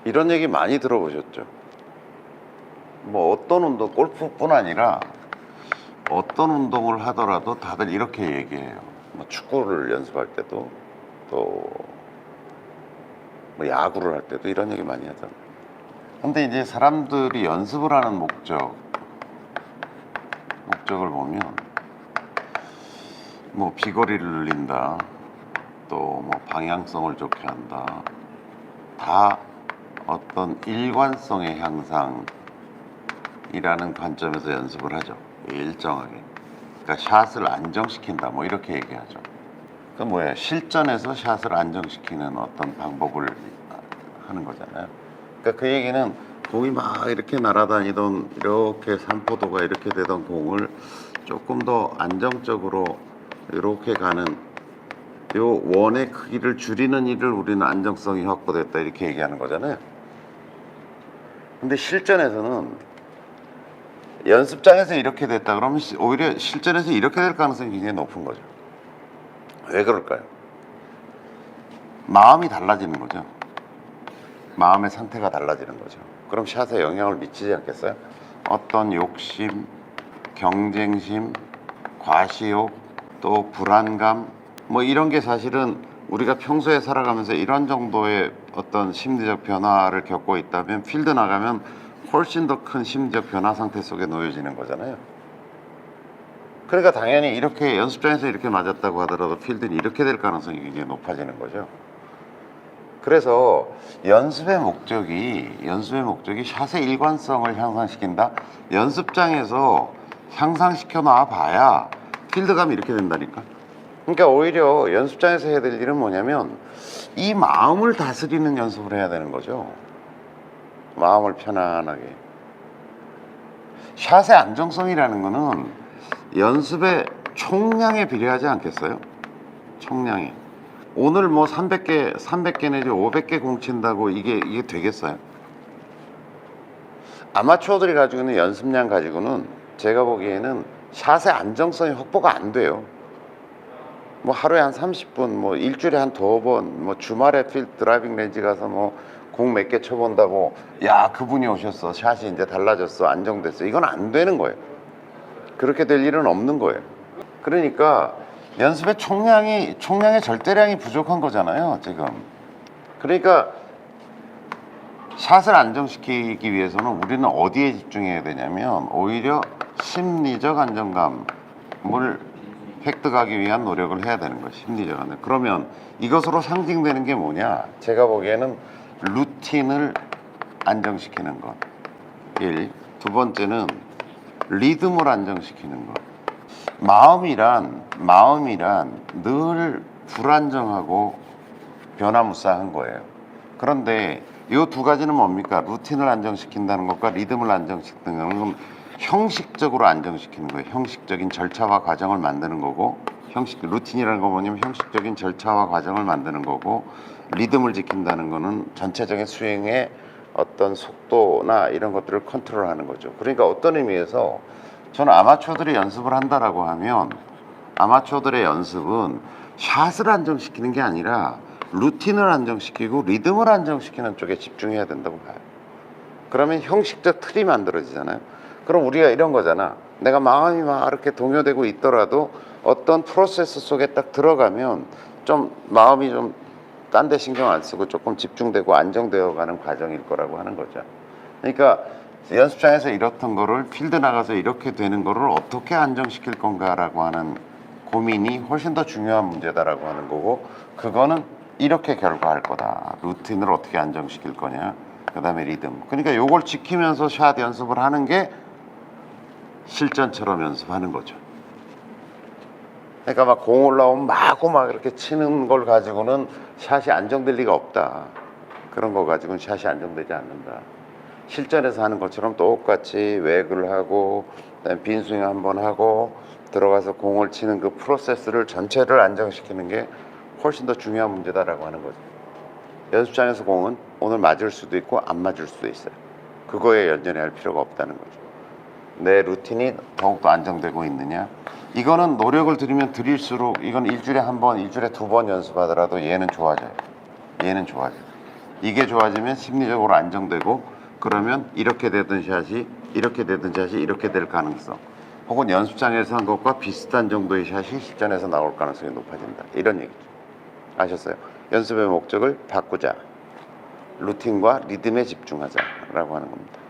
이런 얘기 많이 들어보셨죠? 뭐 어떤 운동, 골프뿐 아니라 어떤 운동을 하더라도 다들 이렇게 얘기해요. 뭐 축구를 연습할 때도 또 뭐 야구를 할 때도 이런 얘기 많이 하잖아요. 근데 이제 사람들이 연습을 하는 목적을 보면 뭐 비거리를 늘린다, 또 뭐 방향성을 좋게 한다, 다 어떤 일관성의 향상이라는 관점에서 연습을 하죠. 일정하게. 그러니까 샷을 안정시킨다, 뭐 이렇게 얘기하죠. 그 뭐야, 실전에서 샷을 안정시키는 어떤 방법을 하는 거잖아요. 그러니까 그 얘기는 공이 막 이렇게 날아다니던, 이렇게 산포도가 이렇게 되던 공을 조금 더 안정적으로 이렇게 가는 요 원의 크기를 줄이는 일을 우리는 안정성이 확보됐다, 이렇게 얘기하는 거잖아요. 근데 실전에서는 연습장에서 이렇게 됐다 그러면 오히려 실전에서 이렇게 될 가능성이 굉장히 높은 거죠. 왜 그럴까요? 마음이 달라지는 거죠. 마음의 상태가 달라지는 거죠. 그럼 샷에 영향을 미치지 않겠어요? 어떤 욕심, 경쟁심, 과시욕, 또 불안감, 뭐 이런 게 사실은 우리가 평소에 살아가면서 이런 정도의 어떤 심리적 변화를 겪고 있다면 필드 나가면 훨씬 더 큰 심리적 변화 상태 속에 놓여지는 거잖아요. 그러니까 당연히 이렇게 연습장에서 이렇게 맞았다고 하더라도 필드는 이렇게 될 가능성이 굉장히 높아지는 거죠. 그래서 연습의 목적이 샷의 일관성을 향상시킨다. 연습장에서 향상시켜 놔 봐야 필드감이 이렇게 된다니까. 그러니까 오히려 연습장에서 해야 될 일은 뭐냐면 이 마음을 다스리는 연습을 해야 되는 거죠. 마음을 편안하게. 샷의 안정성이라는 거는 연습의 총량에 비례하지 않겠어요? 총량이. 오늘 뭐 300개 내지 500개 공 친다고 이게 되겠어요? 아마추어들이 가지고 있는 연습량 가지고는 제가 보기에는 샷의 안정성이 확보가 안 돼요. 뭐 하루에 한 30분, 뭐 일주일에 한 2번, 뭐 주말에 필드 드라이빙 렌지 가서 뭐 공 몇 개 쳐본다고 야 그분이 오셨어, 샷이 이제 달라졌어, 안정됐어, 이건 안 되는 거예요. 그렇게 될 일은 없는 거예요. 그러니까 연습의 총량의 절대량이 부족한 거잖아요, 지금. 그러니까 샷을 안정시키기 위해서는 우리는 어디에 집중해야 되냐면 오히려 심리적 안정감을 획득하기 위한 노력을 해야 되는 거예요. 심리적 안정. 그러면 이것으로 상징되는 게 뭐냐? 제가 보기에는 루틴을 안정시키는 것. 1. 두 번째는 리듬을 안정시키는 것. 마음이란 늘 불안정하고 변화무쌍한 거예요. 그런데 이 두 가지는 뭡니까? 루틴을 안정시킨다는 것과 리듬을 안정시키는 건 형식적으로 안정시키는 거예요. 형식적인 절차와 과정을 만드는 거고, 루틴이라는 거 뭐냐면 형식적인 절차와 과정을 만드는 거고, 리듬을 지킨다는 거는 전체적인 스윙의 어떤 속도나 이런 것들을 컨트롤하는 거죠. 그러니까 어떤 의미에서 저는 아마추어들이 연습을 한다라고 하면 아마추어들의 연습은 샷을 안정시키는 게 아니라 루틴을 안정시키고 리듬을 안정시키는 쪽에 집중해야 된다고 봐요. 그러면 형식적 틀이 만들어지잖아요. 그럼 우리가 이런 거잖아. 내가 마음이 막 이렇게 동요되고 있더라도 어떤 프로세스 속에 딱 들어가면 좀 마음이 좀 딴 데 신경 안 쓰고 조금 집중되고 안정되어 가는 과정일 거라고 하는 거죠. 그러니까 연습장에서 이렇던 거를 필드 나가서 이렇게 되는 거를 어떻게 안정시킬 건가라고 하는 고민이 훨씬 더 중요한 문제다라고 하는 거고, 그거는 이렇게 결과할 거다. 루틴을 어떻게 안정시킬 거냐, 그 다음에 리듬. 그러니까 요걸 지키면서 샷 연습을 하는 게 실전처럼 연습하는 거죠. 그러니까 막 공 올라오면 마구 막 이렇게 치는 걸 가지고는 샷이 안정될 리가 없다. 그런 거 가지고는 샷이 안정되지 않는다. 실전에서 하는 것처럼 똑같이 웨그를 하고 그다음에 빈스윙 한번 하고 들어가서 공을 치는 그 프로세스를 전체를 안정시키는 게 훨씬 더 중요한 문제다라고 하는 거죠. 연습장에서 공은 오늘 맞을 수도 있고 안 맞을 수도 있어요. 그거에 연연해 할 필요가 없다는 거죠. 내 루틴이 더욱더 안정되고 있느냐, 이거는 노력을 들이면 들일수록, 이건 일주일에 한 번, 일주일에 2번 연습하더라도 얘는 좋아져요. 이게 좋아지면 심리적으로 안정되고, 그러면 이렇게 되던 샷이 이렇게 되던 샷이 이렇게 될 가능성, 혹은 연습장에서 한 것과 비슷한 정도의 샷이 실전에서 나올 가능성이 높아진다, 이런 얘기죠. 아셨어요? 연습의 목적을 바꾸자, 루틴과 리듬에 집중하자라고 하는 겁니다.